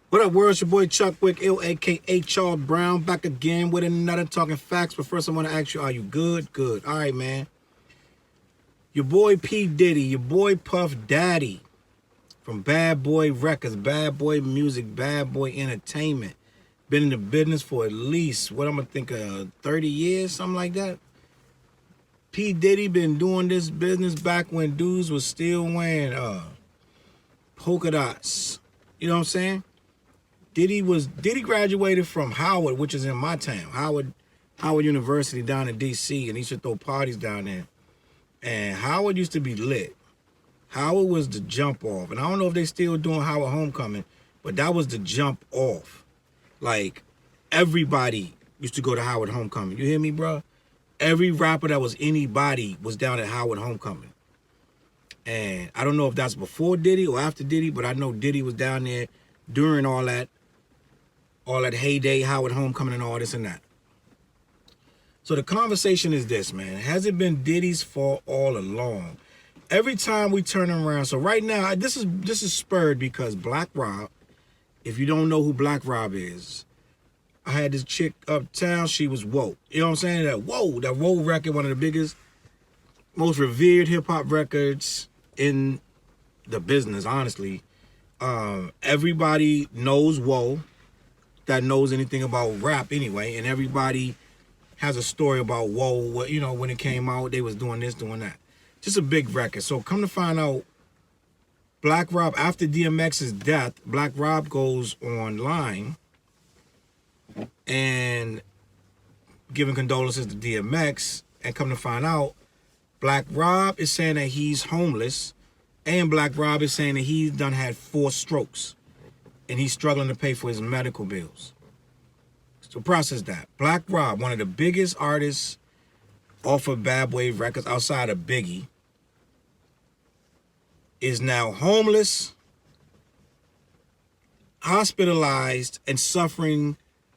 What up, world? It's your boy Chuck Wick, ill, aka Charles Brown, back again with another Talking Facts. But first, I want to ask you, are you good? Good. All right, man. Your boy P. Diddy, your boy Puff Daddy from Bad Boy Records, Bad Boy Music, Bad Boy Entertainment. Been in the business for at least, what I'm going to think, 30 years, something like that. P. Diddy been doing this business back when dudes was still wearing polka dots. You know what I'm saying? Diddy graduated from Howard, which is in my town, Howard University down in D.C., and he used to throw parties down there. And Howard used to be lit. Howard was the jump off. And I don't know if they still doing Howard Homecoming, but that was the jump off. Like, everybody used to go to Howard Homecoming. You hear me, bro? Every rapper that was anybody was down at Howard Homecoming. And I don't know if that's before Diddy or after Diddy, but I know Diddy was down there during all that heyday, Howard Homecoming and all this and that. So the conversation is this, man. Has it been Diddy's fault all along? Every time we turn around, so right now, this is spurred because Black Rob, if you don't know who Black Rob is, I had this chick uptown, she was woke. You know what I'm saying? That Whoa record, one of the biggest, most revered hip-hop records in the business, honestly. Everybody knows Whoa, that knows anything about rap anyway, and everybody has a story about Whoa. You know, when it came out, they was doing this, doing that. Just a big record. So come to find out, Black Rob, after DMX's death, Black Rob goes online and giving condolences to DMX, and come to find out, Black Rob is saying that he's homeless, and Black Rob is saying that he's done had 4 strokes, and he's struggling to pay for his medical bills. So process that. Black Rob, one of the biggest artists off of Bad Boy Records outside of Biggie, is now homeless, hospitalized, and suffering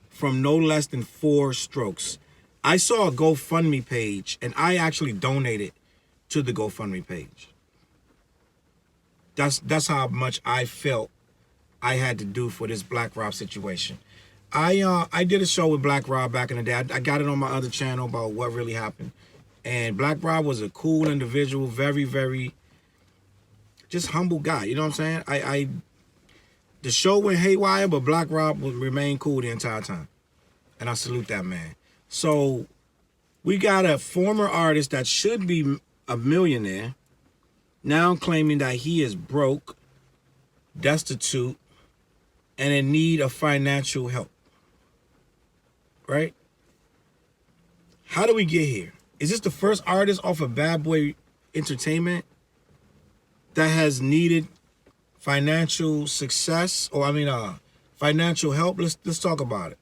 from no less than 4 strokes. I saw a GoFundMe page, and I actually donated to the GoFundMe page. That's how much I felt I had to do for this Black Rob situation. I did a show with Black Rob back in the day. I got it on my other channel about what really happened. And Black Rob was a cool individual, very, very just humble guy. You know what I'm saying? The show went haywire, but Black Rob would remain cool the entire time. And I salute that man. So we got a former artist that should be a millionaire now claiming that he is broke, destitute, and in need of financial help. Right? How do we get here? Is this the first artist off of Bad Boy Entertainment that has needed financial success, or financial help? Let's talk about it.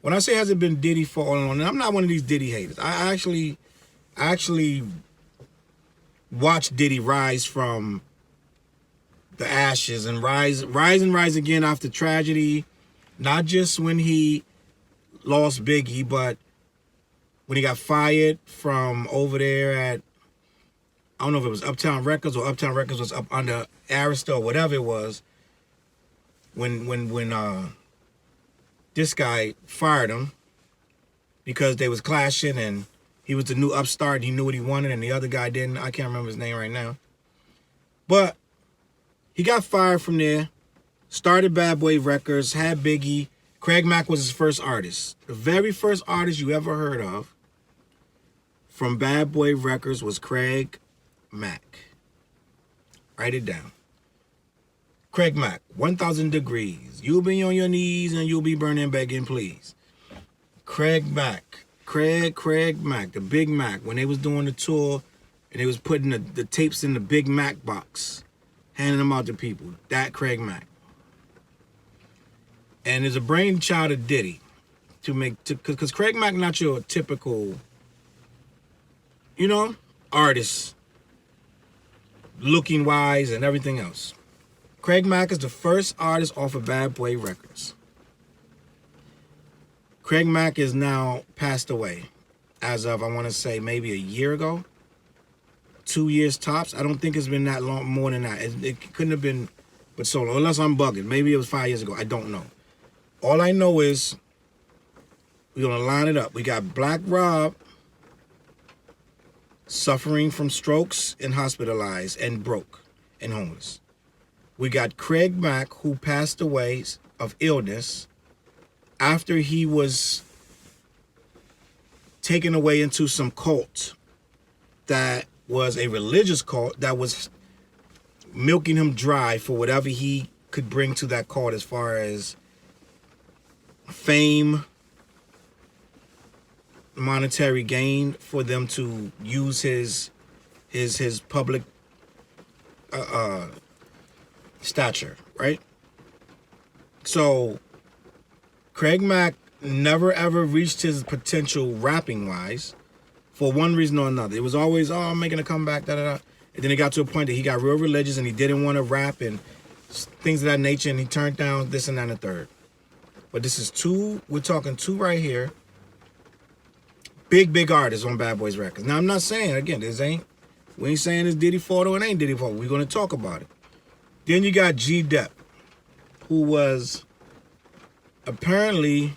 When I say has it been Diddy for all along, and I'm not one of these Diddy haters. I actually watched Diddy rise from the ashes and rise again after tragedy, not just when he lost Biggie, but when he got fired from over there at, I don't know if it was Uptown Records or Uptown Records was up under Arista or whatever it was, when this guy fired him because they was clashing and he was the new upstart and he knew what he wanted and the other guy didn't. I can't remember his name right now. But he got fired from there, started Bad Boy Records, had Biggie. Craig Mack was his first artist. The very first artist you ever heard of from Bad Boy Records was Craig Mack. Write it down. Craig Mack, 1,000 Degrees. You'll be on your knees and you'll be burning, begging, please. Craig Mack. Craig Mack, the Big Mac, when they was doing the tour and they was putting the tapes in the Big Mac box, handing them out to people. That Craig Mack. And there's a brainchild of Diddy because Craig Mack not your typical, artist, looking wise and everything else. Craig Mack is the first artist off of Bad Boy Records. Craig Mack is now passed away as of, I want to say, maybe a year ago. 2 years tops. I don't think it's been that long, more than that. It couldn't have been but solo, unless I'm bugging. Maybe it was 5 years ago. I don't know. All I know is we're going to line it up. We got Black Rob suffering from strokes and hospitalized and broke and homeless. We got Craig Mack, who passed away of illness after he was taken away into some cult that was a religious cult that was milking him dry for whatever he could bring to that cult as far as fame, monetary gain, for them to use his public stature, right? So Craig Mack never ever reached his potential rapping wise for one reason or another. It was always, oh, I'm making a comeback, da da da. And then it got to a point that he got real religious and he didn't want to rap and things of that nature, and he turned down this and that and the third. But this is two, we're talking two right here, big artists on Bad Boys Records. Now I'm not saying, again, we ain't saying it's Diddy fault or it ain't Diddy fault. We're gonna talk about it. Then you got GDep, who was apparently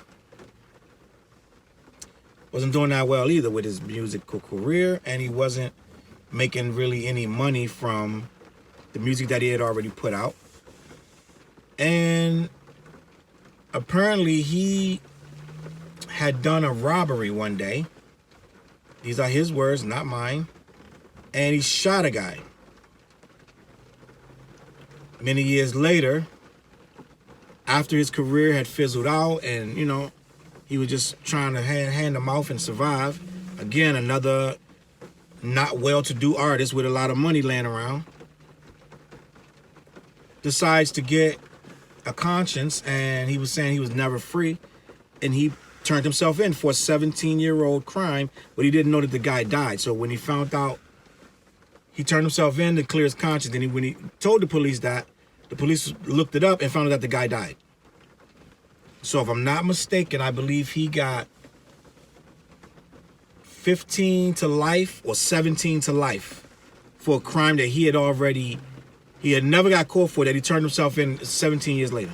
wasn't doing that well either with his musical career, and he wasn't making really any money from the music that he had already put out. And apparently he had done a robbery one day. These are his words, not mine. And he shot a guy. Many years later, after his career had fizzled out and, you know, he was just trying to hand to mouth and survive. Again, another not well-to-do artist with a lot of money laying around decides to get a conscience, and he was saying he was never free, and he turned himself in for a 17-year-old crime, but he didn't know that the guy died. So when he found out, he turned himself in to clear his conscience, and when he told the police that, the police looked it up and found out that the guy died. So if I'm not mistaken, I believe he got 15 to life or 17 to life for a crime that he had never got caught for, that he turned himself in 17 years later.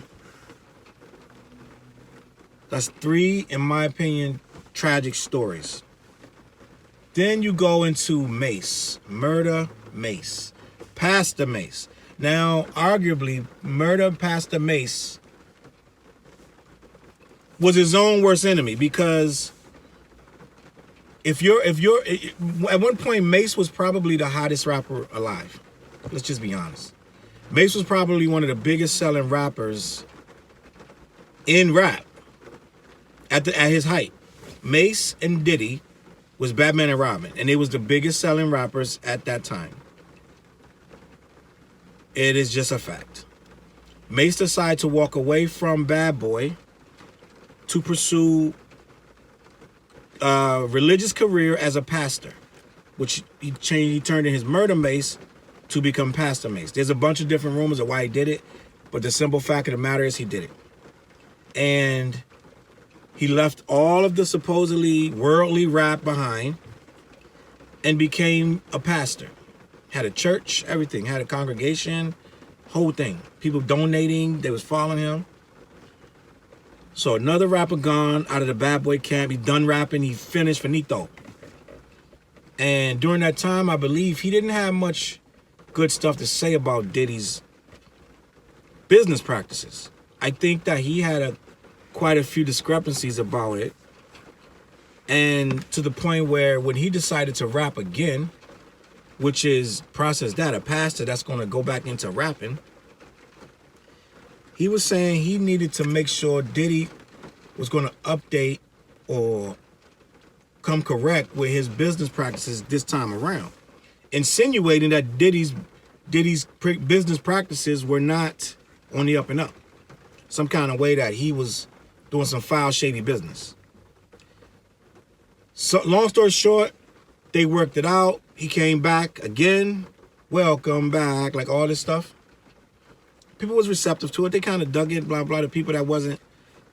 That's three, in my opinion, tragic stories. Then you go into Mase, Murder Mase, Pastor Mase. Now, arguably, Murder Pastor Mase was his own worst enemy, because if you're at one point, Mase was probably the hottest rapper alive. Let's just be honest. Mase was probably one of the biggest selling rappers in rap at his height. Mase and Diddy was Batman and Robin, and they was the biggest selling rappers at that time. It is just a fact. Mase decided to walk away from Bad Boy to pursue a religious career as a pastor, which he turned in his Murder Mase to become Pastor Mase. There's a bunch of different rumors of why he did it, but the simple fact of the matter is he did it. And he left all of the supposedly worldly rap behind and became a pastor. Had a church, everything. Had a congregation, whole thing. People donating, they was following him. So another rapper gone out of the Bad Boy camp. He done rapping, he finished, finito. And during that time, I believe he didn't have much good stuff to say about Diddy's business practices. I think that he had quite a few discrepancies about it. And to the point where when he decided to rap again, which is process that, a pastor that's going to go back into rapping, he was saying he needed to make sure Diddy was going to update or come correct with his business practices this time around, insinuating that Diddy's business practices were not on the up and up. Some kind of way that he was doing some foul, shady business. So long story short, they worked it out. He came back again. Welcome back, like all this stuff. People was receptive to it. They kind of dug it, blah, blah. The people that wasn't,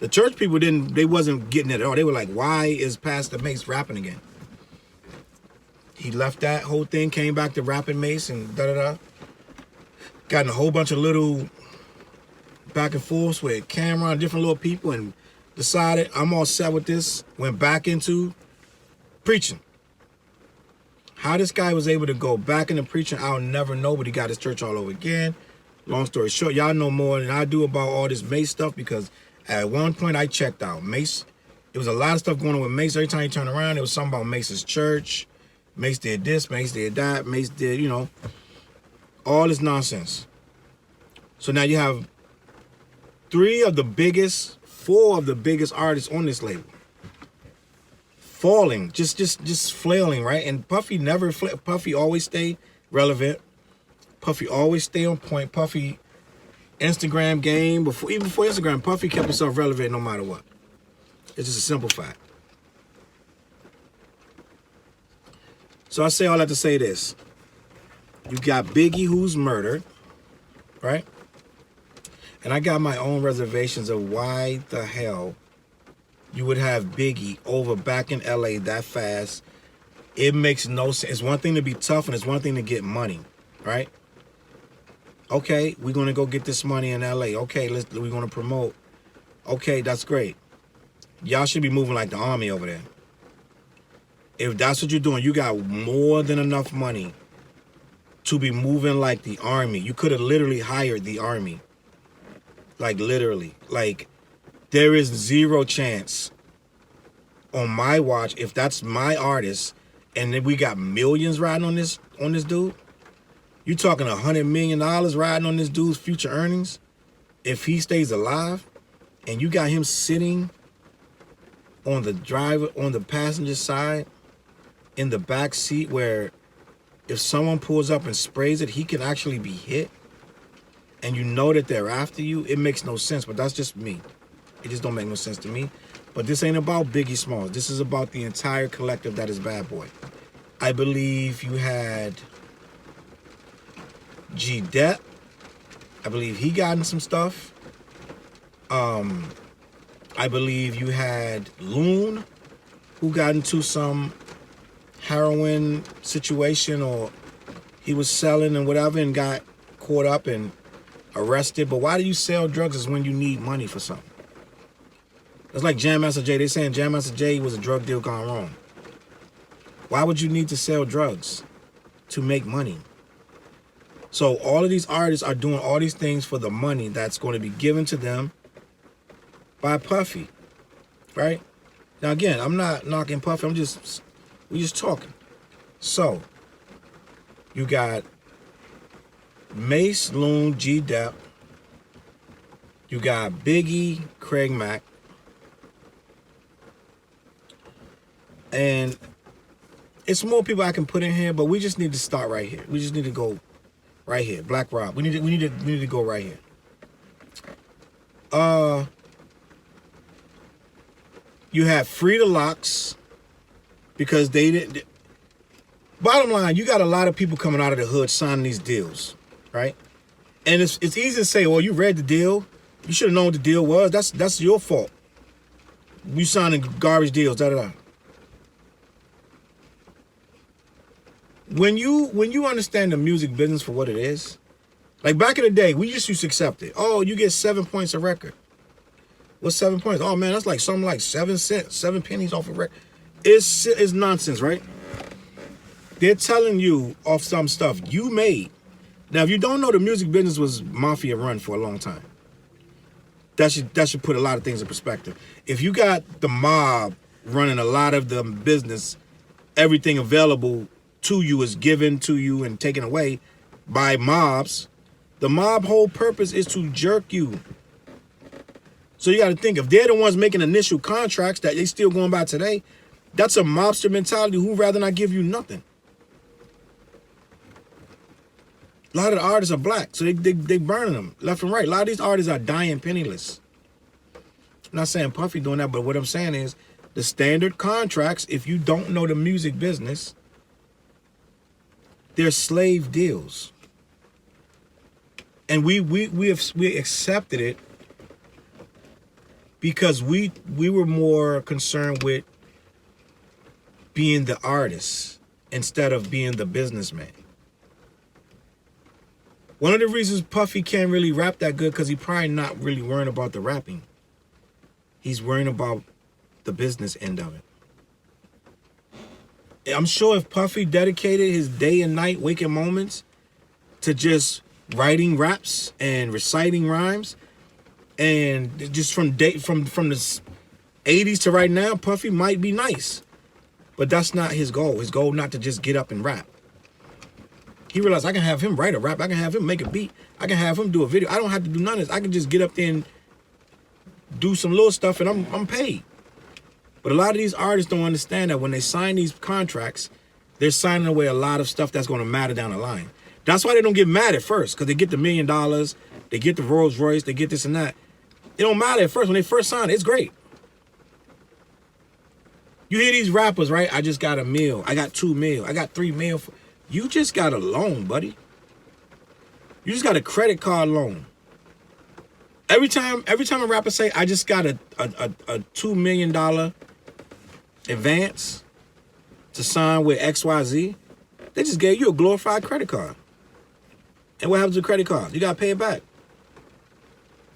the church people they wasn't getting it at all. They were like, why is Pastor Mase rapping again? He left that whole thing, came back to rapping Mase and da-da-da. Got in a whole bunch of little back and forth with camera and different little people and decided I'm all set with this. Went back into preaching. How this guy was able to go back into preaching, I'll never know, but he got his church all over again. Long story short, y'all know more than I do about all this Mase stuff because at one point I checked out. Mase, there was a lot of stuff going on with Mase. Every time you turn around, there was something about Mase's church. Mase did this, Mase did that, Mase did, you know, all this nonsense. So now you have 4 of the biggest artists on this label. Falling, just flailing, right? And Puffy never, Puffy always stayed relevant. Puffy always stay on point. Puffy Instagram game, even before Instagram, Puffy kept himself relevant no matter what. It's just a simple fact. So I say all that to say this. You got Biggie who's murdered, right? And I got my own reservations of why the hell you would have Biggie over back in LA that fast. It makes no sense. It's one thing to be tough and it's one thing to get money, right? Okay, we're gonna go get this money in LA. Okay, we're gonna promote. Okay, that's great. Y'all should be moving like the army over there. If that's what you're doing, you got more than enough money to be moving like the army. You could have literally hired the army. Like literally. Like there is 0 chance on my watch if that's my artist and then we got millions riding on this dude. You talking $100 million riding on this dude's future earnings if he stays alive, and you got him sitting on the passenger side in the back seat where if someone pulls up and sprays it, he can actually be hit, and you know that they're after you. It makes no sense, but that's just me. It just don't make no sense to me. But this ain't about Biggie Smalls. This is about the entire collective that is Bad Boy. I believe you had GDep. I believe he got in some stuff. I believe you had Loon, who got into some heroin situation, or he was selling and whatever and got caught up and arrested. But why do you sell drugs is when you need money for something? It's like Jam Master Jay. They saying Jam Master Jay was a drug deal gone wrong. Why would you need to sell drugs? To make money. So all of these artists are doing all these things for the money that's going to be given to them by Puffy, right? Now again, I'm not knocking Puffy. we just talking. So you got Mase, Loon, GDep. You got Biggie, Craig Mack. And it's more people I can put in here, but we just need to start right here. We just need to go right here. Black Rob. We need to go right here. You have Free the Locks because they didn't. Bottom line, you got a lot of people coming out of the hood signing these deals, right? And it's easy to say, well, you read the deal. You should have known what the deal was. That's your fault. You signing garbage deals, da-da-da. When you understand the music business for what it is, like back in the day, we just used to accept it. Oh, you get 7 points a record. What's 7 points? Oh man, that's like something like 7 cents, 7 pennies off a record. It's nonsense, right? They're telling you off some stuff you made. Now, if you don't know, the music business was mafia run for a long time. That should put a lot of things in perspective. If you got the mob running a lot of the business, everything available to you is given to you and taken away by mobs. The mob whole purpose is to jerk you. So you got to think, if they're the ones making initial contracts that they still going by today, that's a mobster mentality who rather not give you nothing. A lot of the artists are black, so they burning them left and right. A lot of these artists are dying penniless. I'm not saying Puffy doing that, but what I'm saying is the standard contracts, if you don't know the music business, they're slave deals. And we accepted it because we were more concerned with being the artist instead of being the businessman. One of the reasons Puffy can't really rap that good because he probably not really worrying about the rapping. He's worrying about the business end of it. I'm sure if Puffy dedicated his day and night waking moments to just writing raps and reciting rhymes, and just from the 80s to right now, Puffy might be nice. But that's not his goal. His goal not to just get up and rap. He realized I can have him write a rap. I can have him make a beat. I can have him do a video. I don't have to do none of this. I can just get up there and do some little stuff and I'm paid. But a lot of these artists don't understand that when they sign these contracts, they're signing away a lot of stuff that's going to matter down the line. That's why they don't get mad at first, because they get the $1 million, they get the Rolls Royce, they get this and that. It don't matter at first. When they first sign, it's great. You hear these rappers, right? I just got $1 million. I got $2 million. I got $3 million. You just got a loan, buddy. You just got a credit card loan. Every time a rapper say, I just got a $2 million advance to sign with XYZ, they just gave you a glorified credit card. And what happens with credit cards? You got to pay it back.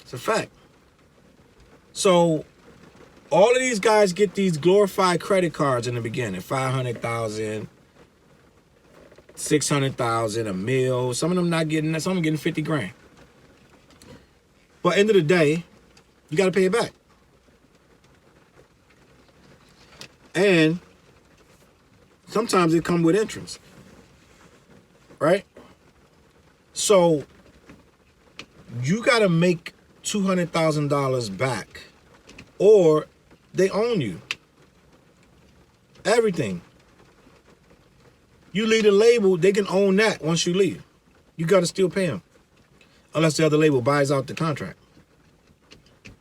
It's a fact. So all of these guys get these glorified credit cards in the beginning, 500,000, 600,000, $1 million. Some of them not getting that. Some of them getting 50 grand. But end of the day, you got to pay it back. And sometimes it comes with interest, right? So you got to make $200,000 back, or they own you. Everything. You leave the label, they can own that once you leave. You got to still pay them. Unless the other label buys out the contract.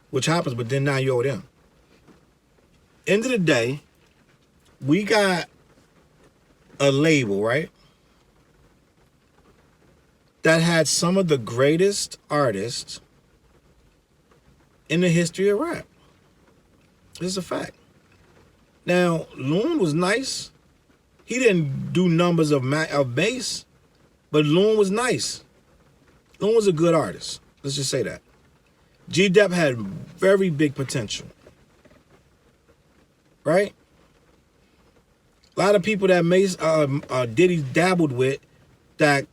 Which happens, but then now you owe them. End of the day, we got a label, right? That had some of the greatest artists in the history of rap. This is a fact. Now, Loon was nice. He didn't do numbers of Mase, but Loon was nice. Loon was a good artist. Let's just say that. GDep had very big potential. Right? A lot of people that Mase, Diddy dabbled with that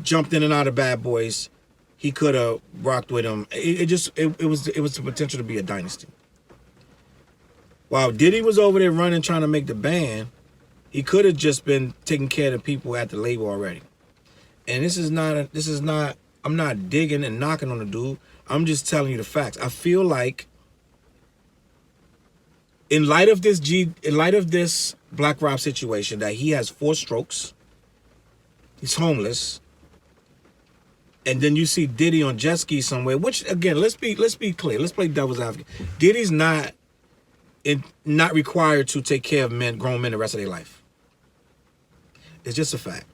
jumped in and out of Bad Boys, he could have rocked with him. It was the potential to be a dynasty. While Diddy was over there running, trying to make the band, he could have just been taking care of the people at the label already. And this is not, I'm not digging and knocking on the dude. I'm just telling you the facts. I feel like in light of this Black Rob situation, that he has 4 strokes, he's homeless, and then you see Diddy on jet ski somewhere, which again, let's be clear. Let's play devil's advocate. Diddy's not required to take care of grown men the rest of their life. It's just a fact.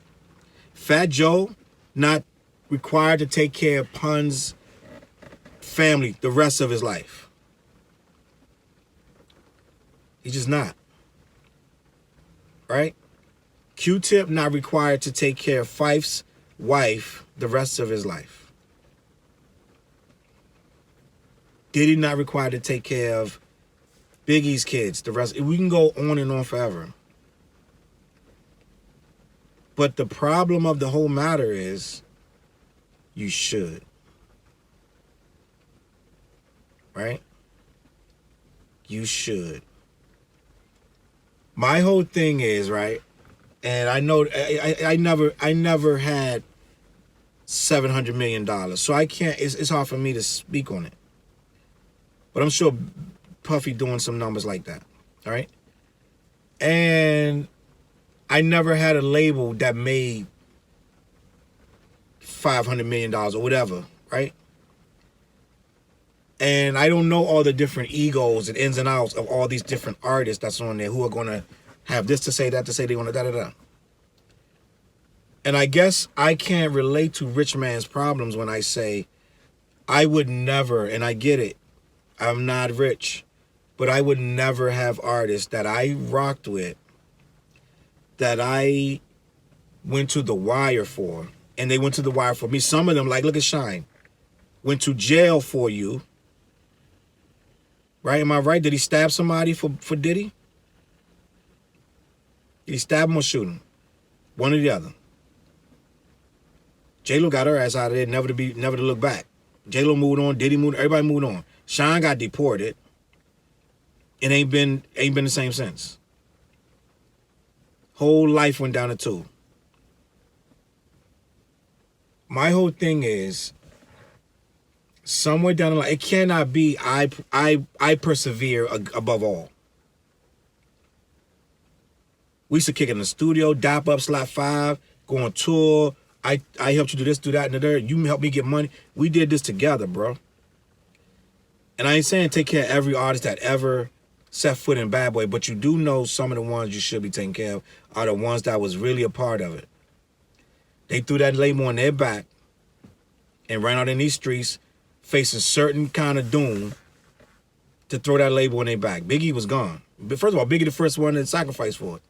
Fat Joe not required to take care of Pun's family the rest of his life. He's just not. Right? Q-Tip not required to take care of Fife's wife the rest of his life. Diddy not required to take care of Biggie's kids the rest. We can go on and on forever. But the problem of the whole matter is you should. Right? You should. My whole thing is, right, and I know I never had $700 million, so I can't, it's hard for me to speak on it. But I'm sure Puffy doing some numbers like that, all right? And I never had a label that made $500 million or whatever, right? And I don't know all the different egos and ins and outs of all these different artists that's on there who are going to have this to say, that to say, they want to da-da-da. And I guess I can't relate to rich man's problems when I say I would never, and I get it, I'm not rich, but I would never have artists that I rocked with, that I went to the wire for, and they went to the wire for me. Some of them, like, look at Shine, went to jail for you. Right? Am I right? Did he stab somebody for Diddy? Did he stab him or shoot him? One or the other. J-Lo got her ass out of there, never to look back. J-Lo moved on, Diddy moved, everybody moved on. Shine got deported. It ain't been the same since. Whole life went down the tube. My whole thing is, somewhere down the line, it cannot be I persevere above all. We used to kick it in the studio, dap up, slap 5, go on tour. I helped you do this, do that, and the third. You helped me get money. We did this together, bro. And I ain't saying take care of every artist that ever set foot in Bad Boy, but you do know some of the ones you should be taking care of are the ones that was really a part of it. They threw that label on their back and ran out in these streets facing certain kind of doom to throw that label on their back. Biggie was gone. But first of all, Biggie the first one to sacrifice for it.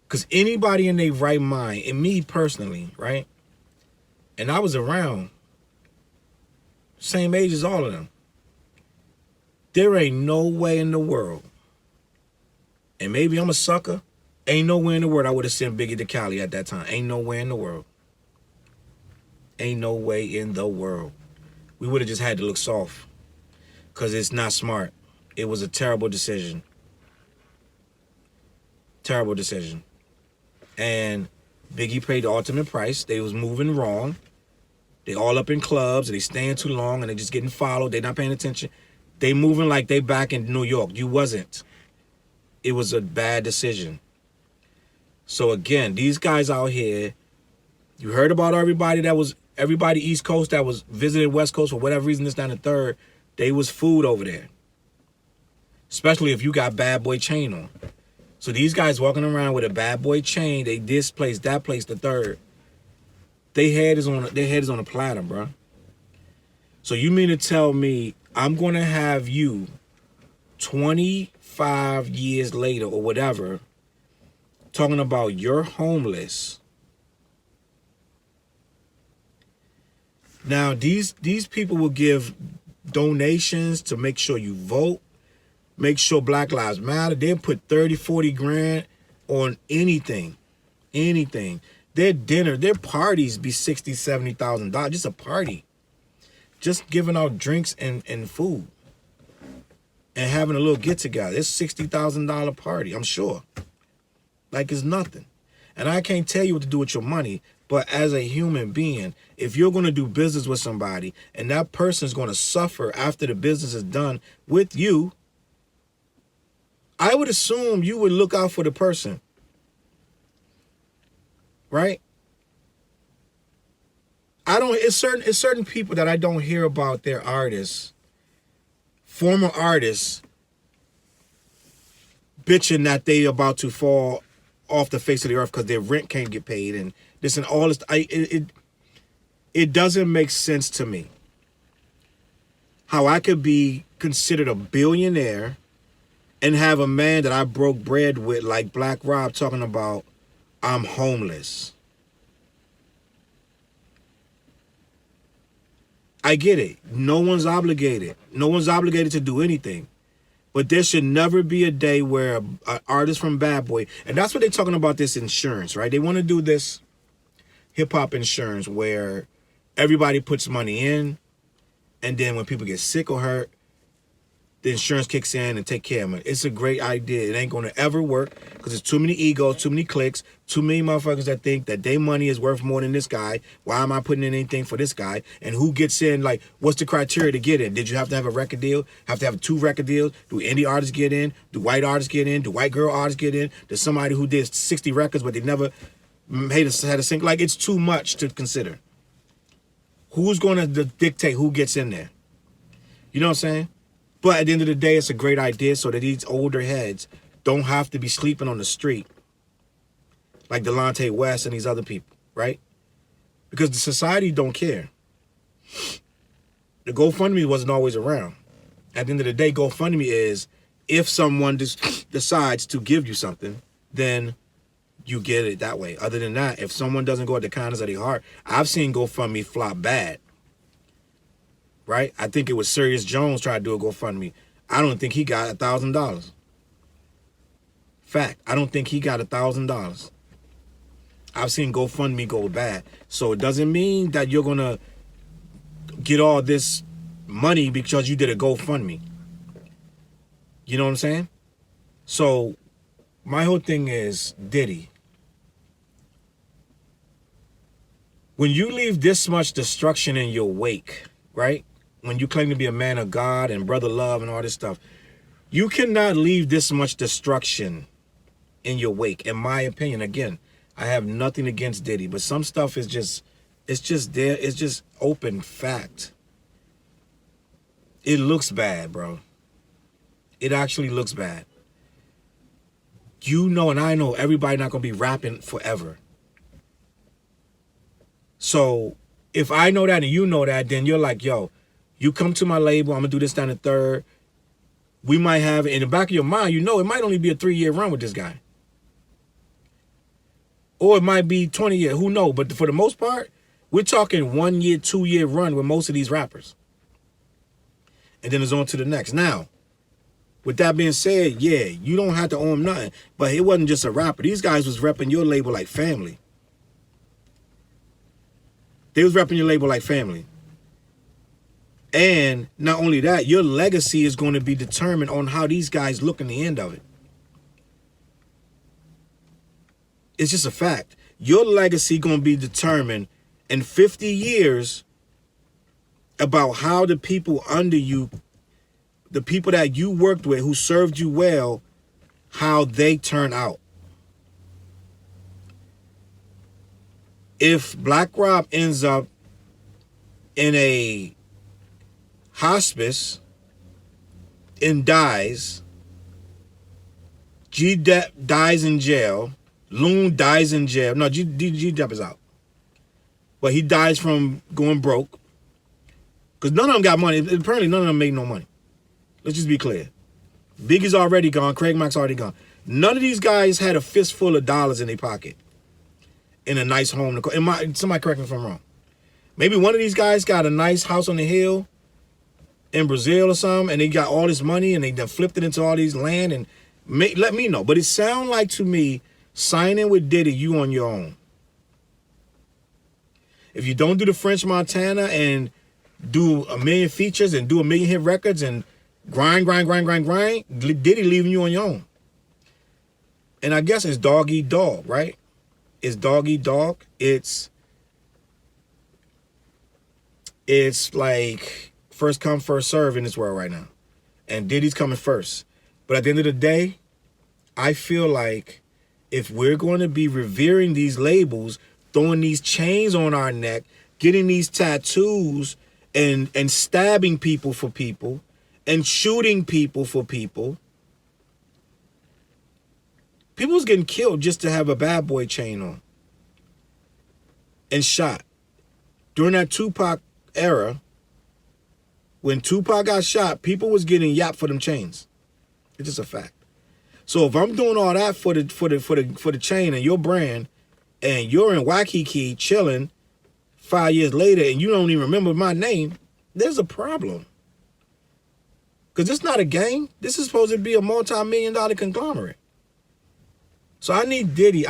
Because anybody in their right mind, and me personally, right? And I was around, same age as all of them. There ain't no way in the world, and maybe I'm a sucker, ain't no way in the world I would have sent Biggie to Cali at that time. Ain't no way in the world. Ain't no way in the world. We would have just had to look soft because it's not smart. It was a terrible decision. Terrible decision. And Biggie paid the ultimate price. They was moving wrong. They all up in clubs, and they staying too long, and they just getting followed. They not paying attention. They moving like they back in New York. You wasn't. It was a bad decision. So again, these guys out here, you heard about everybody East Coast that was visiting West Coast for whatever reason, this, that, and the third. They was food over there. Especially if you got Bad Boy chain on. So these guys walking around with a Bad Boy chain, they this place, that place, the third. Their head is on a platter, bro. So you mean to tell me I'm gonna have you 25 years later or whatever talking about you're homeless? Now these people will give donations to make sure you vote, make sure Black Lives Matter. They'll put 30, 40 grand on anything. Anything. Their dinner, their parties be $60,000, $70,000. Just a party. Just giving out drinks and food. And having a little get together. It's $60,000 party, I'm sure. Like it's nothing. And I can't tell you what to do with your money, but as a human being, if you're going to do business with somebody and that person's going to suffer after the business is done with you, I would assume you would look out for the person. Right? It's certain people that I don't hear about their artists, former artists, bitching that they about to fall off the face of the earth because their rent can't get paid and this and all this. It doesn't make sense to me how I could be considered a billionaire and have a man that I broke bread with like Black Rob talking about I'm homeless. I get it. No one's obligated. No one's obligated to do anything. But there should never be a day where an artist from Bad Boy, and that's what they're talking about, this insurance, right? They want to do this hip-hop insurance where everybody puts money in, and then when people get sick or hurt, the insurance kicks in and take care of it. It's a great idea. It ain't going to ever work because there's too many egos, too many clicks, too many motherfuckers that think that their money is worth more than this guy. Why am I putting in anything for this guy? And who gets in? Like, what's the criteria to get in? Did you have to have a record deal? Have to have 2 record deals? Do indie artists get in? Do white artists get in? Do white girl artists get in? Does somebody who did 60 records but they never had a sync? Like, it's too much to consider. Who's going to dictate who gets in there? You know what I'm saying? But at the end of the day, it's a great idea so that these older heads don't have to be sleeping on the street like Delonte West and these other people, right? Because the society don't care. The GoFundMe wasn't always around. At the end of the day, GoFundMe is if someone decides to give you something, then you get it that way. Other than that, if someone doesn't go at the kindness of their heart, I've seen GoFundMe flop bad. Right? I think it was Serious Jones tried to do a GoFundMe. I don't think he got $1,000. Fact, I don't think he got $1,000. I've seen GoFundMe go bad. So it doesn't mean that you're going to get all this money because you did a GoFundMe. You know what I'm saying? So my whole thing is, Diddy, when you leave this much destruction in your wake, right? When you claim to be a man of God and brother love and all this stuff, you cannot leave this much destruction in your wake, in my opinion. Again, I have nothing against Diddy, but some stuff is just, it's just there. It's just open fact. It looks bad, bro. It actually looks bad. You know, and I know everybody not going to be rapping forever. So if I know that and you know that, then you're like, yo, you come to my label, I'm going to do this down the third. We might have, in the back of your mind, you know, it might only be a 3-year run with this guy. Or it might be 20 years, who knows? But for the most part, we're talking 1 year, 2 year run with most of these rappers. And then it's on to the next. Now, with that being said, yeah, you don't have to owe him nothing. But it wasn't just a rapper. These guys was repping your label like family. They was repping your label like family. And not only that, your legacy is going to be determined on how these guys look in the end of it. It's just a fact. Your legacy going to be determined in 50 years about how the people under you, the people that you worked with who served you well, how they turn out. If Black Rob ends up in a hospice and dies, GDep dies in jail, Loon dies in jail. No, GDep is out. But he dies from going broke. Because none of them got money. Apparently none of them made no money. Let's just be clear. Biggie's already gone. Craig Mack's already gone. None of these guys had a fistful of dollars in their pocket. In a nice home. Somebody correct me if I'm wrong. Maybe one of these guys got a nice house on the hill in Brazil or something, and they got all this money, and they done flipped it into all these land, and let me know. But it sounds like to me, signing with Diddy, you on your own. If you don't do the French Montana and do 1 million features and do 1 million hit records and grind, Diddy leaving you on your own. And I guess it's dog eat dog, right? It's dog eat dog. It's like first come, first serve in this world right now. And Diddy's coming first. But at the end of the day, I feel like if we're going to be revering these labels, throwing these chains on our neck, getting these tattoos, and stabbing people for people, and shooting people for people, people was getting killed just to have a bad boy chain on. And shot. During that Tupac era, when Tupac got shot, people was getting yapped for them chains. It's just a fact. So if I'm doing all that for the chain and your brand, and you're in Waikiki chilling 5 years later and you don't even remember my name, there's a problem. Because it's not a game. This is supposed to be a multi-million-dollar conglomerate. So I need Diddy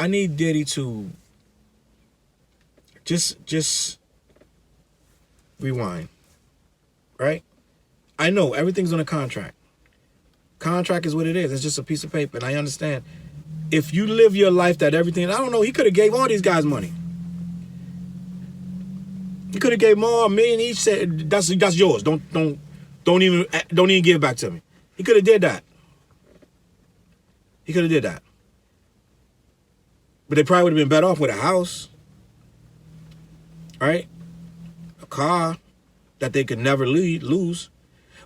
to just rewind. Right? I know everything's on a contract. Contract is what it is. It's just a piece of paper. And I understand. If you live your life that everything, I don't know, he could have gave all these guys money. He could have gave them all $1 million each. Said that's yours. Don't even give it back to me. He could have did that. He could have did that. But they probably would have been better off with a house. Right? A car that they could never lose.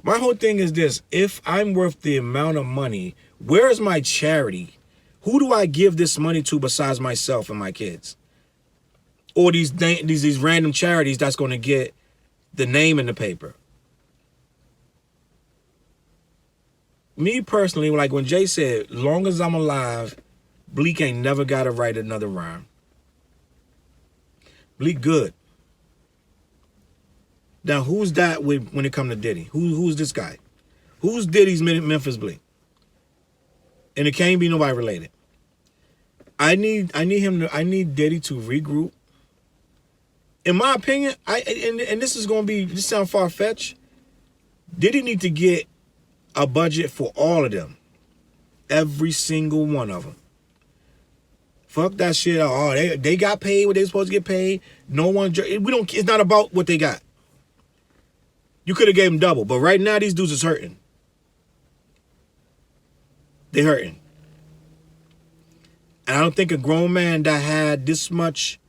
My whole thing is this. If I'm worth the amount of money, where is my charity? Who do I give this money to besides myself and my kids? Or these random charities that's going to get the name in the paper? Me personally, like when Jay said, long as I'm alive, Bleak ain't never got to write another rhyme. Bleak good. Now, who's that when it come to Diddy? Who's this guy? Who's Diddy's Memphis Bleak? And it can't be nobody related. I need Diddy to regroup. In my opinion, and this is gonna be, this sound far-fetched. Diddy need to get a budget for all of them. Every single one of them. Fuck that shit. Oh, they got paid what they supposed to get paid. No one, it's not about what they got. You could have gave them double, but right now these dudes is hurting. They hurting. And I don't think a grown man that had this much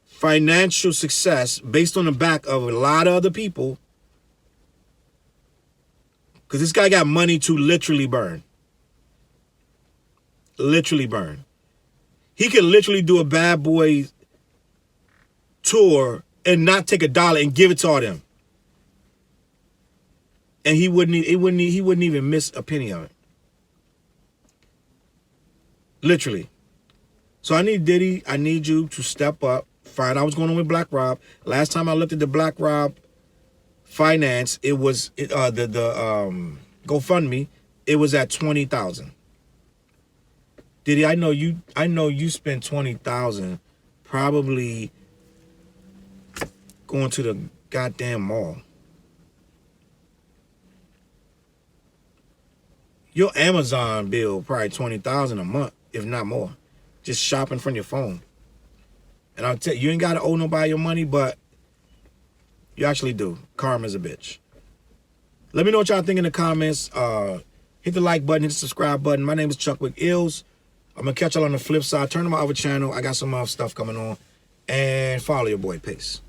financial success based on the back of a lot of other people, because this guy got money to literally burn. Literally burn. He could literally do a Bad Boy tour and not take $1 and give it to all them. And he wouldn't even miss a penny of it. Literally. So I need Diddy, I need you to step up, find out what's going on with Black Rob. Last time I looked at the Black Rob finance, it was the GoFundMe, it was at $20,000. Diddy, I know you spent $20,000 probably going to the goddamn mall. Your Amazon bill probably $20,000 a month, if not more. Just shopping from your phone. And I'll tell you, you ain't gotta owe nobody your money, but you actually do. Karma's a bitch. Let me know what y'all think in the comments. Hit the like button, hit the subscribe button. My name is Chuck with Ills. I'm gonna catch y'all on the flip side. Turn to my other channel. I got some other stuff coming on. And follow your boy. Peace.